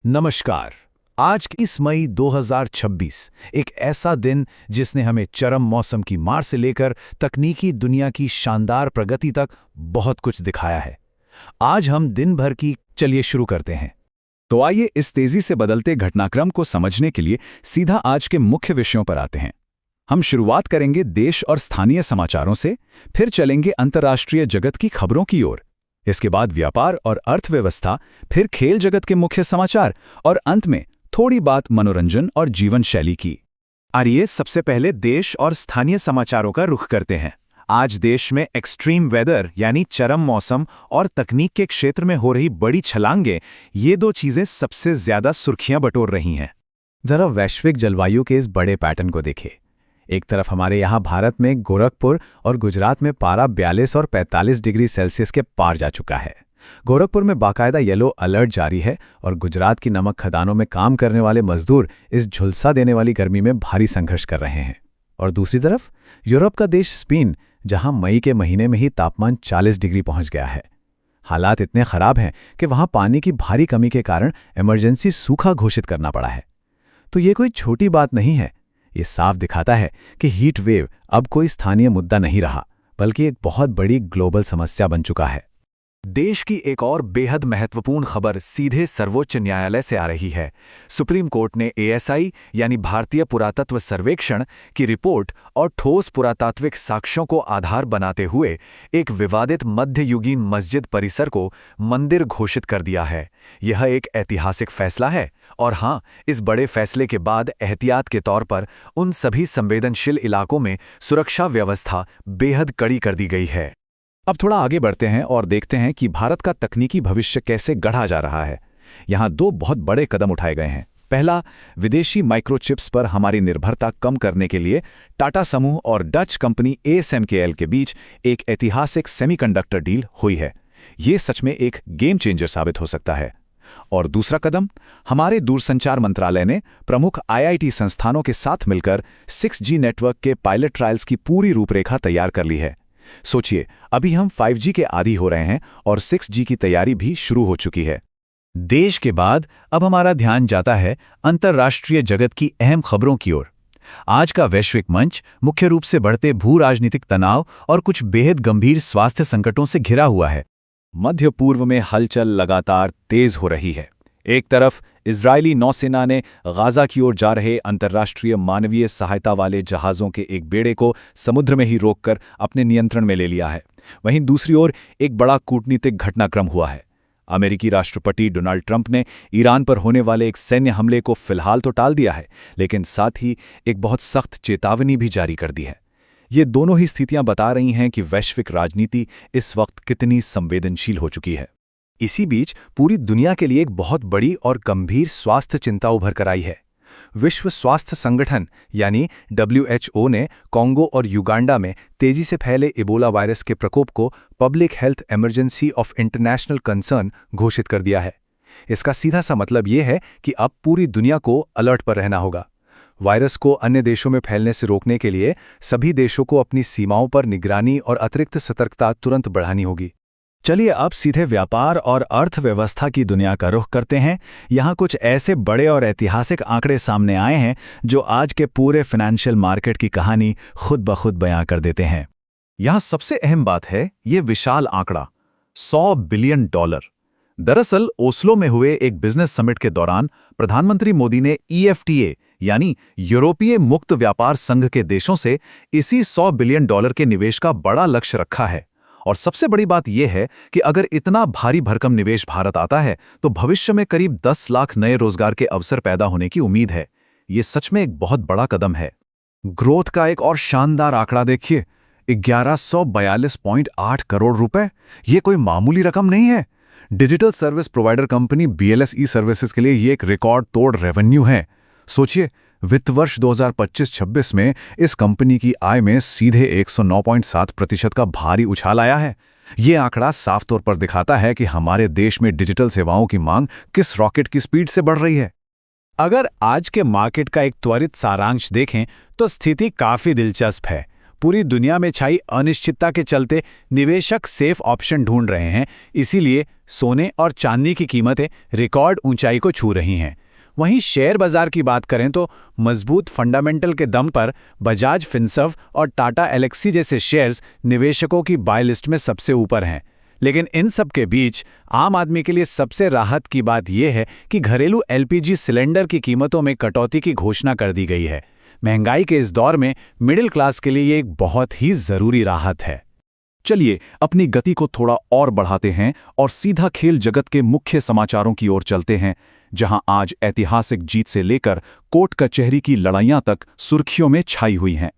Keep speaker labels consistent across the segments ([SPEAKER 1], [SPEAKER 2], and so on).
[SPEAKER 1] नमस्कार। आज की 20 मई 2026 एक ऐसा दिन जिसने हमें चरम मौसम की मार से लेकर तकनीकी दुनिया की शानदार प्रगति तक बहुत कुछ दिखाया है। आज हम दिन भर की चलिए शुरू करते हैं।
[SPEAKER 2] तो आइए इस तेजी से बदलते घटनाक्रम को समझने के लिए सीधा आज के मुख्य विषयों पर आते हैं। हम शुरुआत करेंगे देश और स्थानीय समाचारों से, फिर चलेंगे अंतर्राष्ट्रीय जगत की खबरों की ओर। इसके बाद व्यापार और अर्थव्यवस्था, फिर खेल जगत के मुख्य समाचार और अंत में थोड़ी बात मनोरंजन और जीवन शैली की। आइए सबसे पहले देश और स्थानीय समाचारों का रुख करते हैं। आज देश में एक्सट्रीम वेदर यानी चरम मौसम और तकनीक के क्षेत्र में हो रही बड़ी छलांगें, ये दो चीजें सबसे ज्यादा सुर्खियां बटोर रही हैं। जरा वैश्विक जलवायु के इस बड़े पैटर्न को देखें। एक तरफ हमारे यहाँ भारत में गोरखपुर और गुजरात में पारा 42 और 45 डिग्री सेल्सियस के पार जा चुका है। गोरखपुर में बाकायदा येलो अलर्ट जारी है और गुजरात की नमक खदानों में काम करने वाले मजदूर इस झुलसा देने वाली गर्मी में भारी संघर्ष कर रहे हैं। और दूसरी तरफ यूरोप का देश स्पेन, जहां मई के महीने में ही तापमान 40 डिग्री पहुंच गया है। हालात इतने खराब हैं कि वहां पानी की भारी कमी के कारण इमरजेंसी सूखा घोषित करना पड़ा है। तो ये कोई छोटी बात नहीं है। ये साफ दिखाता है कि हीट वेव अब कोई स्थानीय मुद्दा नहीं रहा, बल्कि एक बहुत बड़ी ग्लोबल समस्या बन चुका है। देश की एक और बेहद महत्वपूर्ण खबर सीधे सर्वोच्च न्यायालय से आ रही है। सुप्रीम कोर्ट ने एएसआई यानी भारतीय पुरातत्व सर्वेक्षण की रिपोर्ट और ठोस पुरातात्विक साक्ष्यों को आधार बनाते हुए एक विवादित मध्ययुगीन मस्जिद परिसर को मंदिर घोषित कर दिया है। यह एक ऐतिहासिक फैसला है और हाँ, इस बड़े फैसले के बाद एहतियात के तौर पर उन सभी संवेदनशील इलाकों में सुरक्षा व्यवस्था बेहद कड़ी कर दी गई है। अब थोड़ा आगे बढ़ते हैं और देखते हैं कि भारत का तकनीकी भविष्य कैसे गढ़ा जा रहा है। यहाँ दो बहुत बड़े कदम उठाए गए हैं। पहला, विदेशी माइक्रोचिप्स पर हमारी निर्भरता कम करने के लिए टाटा समूह और डच कंपनी ASML के बीच एक ऐतिहासिक सेमीकंडक्टर डील हुई है। ये सच में एक गेम चेंजर साबित हो सकता है। और दूसरा कदम, हमारे दूरसंचार मंत्रालय ने प्रमुख IIT संस्थानों के साथ मिलकर 6G नेटवर्क के पायलट ट्रायल्स की पूरी रूपरेखा तैयार कर ली है। सोचिए, अभी हम 5G के आदी हो रहे हैं और 6G की तैयारी भी शुरू हो चुकी है। देश के बाद अब हमारा ध्यान जाता है अंतर्राष्ट्रीय जगत की अहम खबरों की ओर। आज का वैश्विक मंच मुख्य रूप से बढ़ते भू राजनीतिक तनाव और कुछ बेहद गंभीर स्वास्थ्य संकटों से घिरा हुआ है। मध्य पूर्व में हलचल लगातार तेज हो रही है। एक तरफ इजरायली नौसेना ने गाजा की ओर जा रहे अंतर्राष्ट्रीय मानवीय सहायता वाले जहाज़ों के एक बेड़े को समुद्र में ही रोककर अपने नियंत्रण में ले लिया है। वहीं दूसरी ओर एक बड़ा कूटनीतिक घटनाक्रम हुआ है। अमेरिकी राष्ट्रपति डोनाल्ड ट्रंप ने ईरान पर होने वाले एक सैन्य हमले को फिलहाल तो टाल दिया है, लेकिन साथ ही एक बहुत सख्त चेतावनी भी जारी कर दी है। ये दोनों ही स्थितियां बता रही हैं कि वैश्विक राजनीति इस वक्त कितनी संवेदनशील हो चुकी है। इसी बीच पूरी दुनिया के लिए एक बहुत बड़ी और गंभीर स्वास्थ्य चिंता उभर कर आई है। विश्व स्वास्थ्य संगठन यानी WHO ने कोंगो और युगांडा में तेजी से फैले इबोला वायरस के प्रकोप को public health emergency of international concern घोषित कर दिया है। इसका सीधा सा मतलब ये है कि अब पूरी दुनिया को अलर्ट पर रहना होगा। वायरस को अन्य देशों में फैलने से रोकने के लिए सभी देशों को अपनी सीमाओं पर निगरानी और अतिरिक्त सतर्कता तुरंत बढ़ानी होगी। चलिए अब सीधे व्यापार और अर्थव्यवस्था की दुनिया का रुख करते हैं। यहाँ कुछ ऐसे बड़े और ऐतिहासिक आंकड़े सामने आए हैं जो आज के पूरे फाइनेंशियल मार्केट की कहानी खुद ब खुद बयां कर देते हैं। यहाँ सबसे अहम बात है ये विशाल आंकड़ा, $100 बिलियन। दरअसल ओस्लो में हुए एक बिजनेस समिट के दौरान प्रधानमंत्री मोदी ने EFTA यानी यूरोपीय मुक्त व्यापार संघ के देशों से इसी $100 बिलियन के निवेश का बड़ा लक्ष्य रखा है। और सबसे बड़ी बात यह है कि अगर इतना भारी भरकम निवेश भारत आता है तो भविष्य में करीब 10 लाख नए रोजगार के अवसर पैदा होने की उम्मीद है। ये सच में एक बहुत बड़ा कदम है। ग्रोथ का एक और शानदार आंकड़ा देखिए, 1142.8 करोड़ रुपए। ये कोई मामूली रकम नहीं है। Digital service provider company BLS services के लिए ये एक रिकॉर्ड तोड़ रेवेन्यू है। सोचिए, वित्त वर्ष 2025-26 में इस कंपनी की आय में सीधे 109.7% का भारी उछाल आया है। ये आंकड़ा साफ तौर पर दिखाता है कि हमारे देश में डिजिटल सेवाओं की मांग किस रॉकेट की स्पीड से बढ़ रही है। अगर आज के मार्केट का एक त्वरित सारांश देखें तो स्थिति काफी दिलचस्प है।
[SPEAKER 1] पूरी दुनिया में छाई अनिश्चितता के चलते निवेशक सेफ ऑप्शन ढूंढ रहे हैं, इसीलिए सोने और चांदी की कीमतें रिकॉर्ड ऊंचाई को छू रही हैं। वहीं शेयर बाजार की बात करें तो मजबूत फंडामेंटल के दम पर बजाज फिनसर्व और टाटा एलेक्सी जैसे शेयर्स निवेशकों की बाय लिस्ट में सबसे ऊपर हैं। लेकिन इन सब के बीच आम आदमी के लिए सबसे राहत की बात यह है कि घरेलू एलपीजी सिलेंडर की कीमतों में कटौती की घोषणा कर दी गई है। महंगाई के इस दौर में मिडिल क्लास के लिए ये एक बहुत ही जरूरी राहत है।
[SPEAKER 2] चलिए अपनी गति को थोड़ा और बढ़ाते हैं और सीधा खेल जगत के मुख्य समाचारों की ओर चलते हैं, जहां आज ऐतिहासिक जीत से लेकर कोर्ट कचहरी की लड़ाइयां तक सुर्खियों में छाई हुई हैं।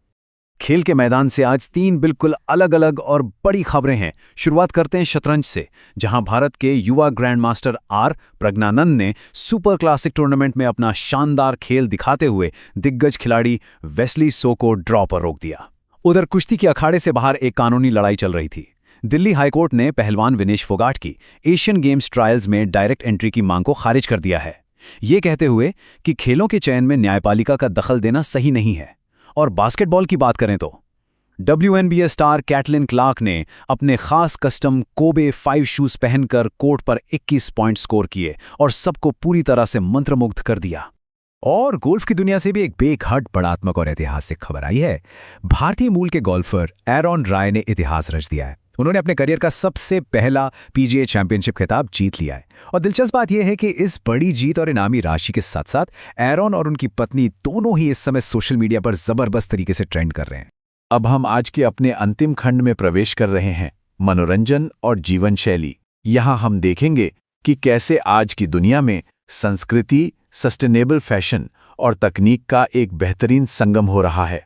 [SPEAKER 2] खेल के मैदान से आज 3 बिल्कुल अलग अलग और बड़ी खबरें हैं। शुरुआत करते हैं शतरंज से, जहां भारत के युवा ग्रैंड मास्टर आर प्रज्ञानंद ने सुपर क्लासिक टूर्नामेंट में अपना शानदार खेल दिखाते हुए दिग्गज खिलाड़ी वेस्ली सो को ड्रॉ पर रोक दिया। उधर कुश्ती के अखाड़े से बाहर एक कानूनी लड़ाई चल रही थी। दिल्ली हाईकोर्ट ने पहलवान विनेश फोगाट की एशियन गेम्स ट्रायल्स में डायरेक्ट एंट्री की मांग को खारिज कर दिया है, ये कहते हुए कि खेलों के चयन में न्यायपालिका का दखल देना सही नहीं है। और बास्केटबॉल की बात करें तो WNBA स्टार कैटलिन क्लार्क ने अपने खास कस्टम कोबे 5 शूज पहनकर कोर्ट पर 21 पॉइंट स्कोर किए और सबको पूरी तरह से मंत्रमुग्ध कर दिया।
[SPEAKER 1] और गोल्फ की दुनिया से भी एक बेहद बड़ात्मक और ऐतिहासिक खबर आई है। भारतीय मूल के गोल्फर एरॉन राय ने इतिहास रच दिया है। उन्होंने अपने करियर का सबसे पहला PGA चैंपियनशिप खिताब जीत लिया है। और दिलचस्प बात यह है कि इस बड़ी जीत और इनामी राशि के साथ साथ एरॉन और उनकी पत्नी दोनों ही इस समय सोशल मीडिया पर जबरदस्त तरीके से ट्रेंड कर रहे हैं। अब हम आज के अपने अंतिम खंड में प्रवेश कर रहे हैं, मनोरंजन और जीवन शैली। यहाँ हम देखेंगे कि कैसे आज की दुनिया में संस्कृति, सस्टेनेबल फैशन और तकनीक का एक बेहतरीन संगम हो रहा है।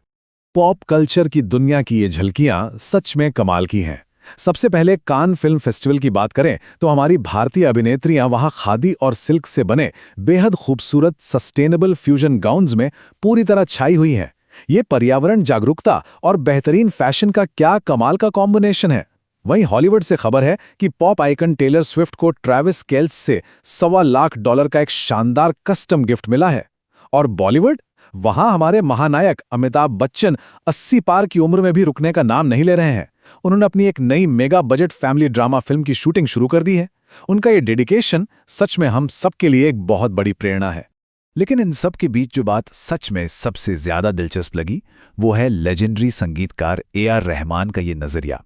[SPEAKER 2] पॉप कल्चर की दुनिया की ये झलकियां सच में कमाल की हैं। सबसे पहले कान फिल्म फेस्टिवल की बात करें तो हमारी भारतीय अभिनेत्रियां वहां खादी और सिल्क से बने बेहद खूबसूरत सस्टेनेबल फ्यूजन गाउन्स में पूरी तरह छाई हुई हैं। ये पर्यावरण जागरूकता और बेहतरीन फैशन का क्या कमाल का कॉम्बिनेशन है। वहीं हॉलीवुड से खबर है कि पॉप आइकन टेलर स्विफ्ट को ट्रैविस केल्स से $1.25 लाख का एक शानदार कस्टम गिफ्ट मिला है। और बॉलीवुड, वहां हमारे महानायक अमिताभ बच्चन 80 पार की उम्र में भी रुकने का नाम नहीं ले रहे हैं। उन्होंने अपनी एक नई mega budget family drama film की शूटिंग शुरू कर दी है। उनका ये डेडिकेशन सच में हम सबके लिए एक बहुत बड़ी प्रेरणा है।
[SPEAKER 1] लेकिन इन सब के बीच जो बात सच में सबसे ज्यादा दिलचस्प लगी वो है लेजेंडरी संगीतकार AR रहमान का ये नजरिया।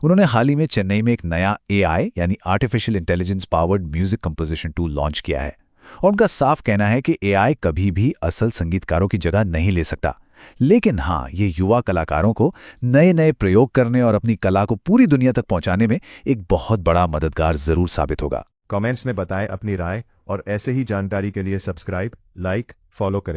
[SPEAKER 1] उन्होंने हाल ही में चेन्नई में एक नया AI यानी artificial intelligence powered music composition tool launch किया है। और उनका साफ कहना है कि AI कभी भी असल संगीतकारों की जगह नहीं ले सकता, लेकिन हाँ, ये युवा कलाकारों को नए नए प्रयोग करने और अपनी कला को पूरी दुनिया तक पहुंचाने में एक बहुत बड़ा मददगार जरूर साबित होगा।
[SPEAKER 3] कमेंट्स में बताएं अपनी राय और ऐसे ही जानकारी के लिए सब्सक्राइब, लाइक, फॉलो करें।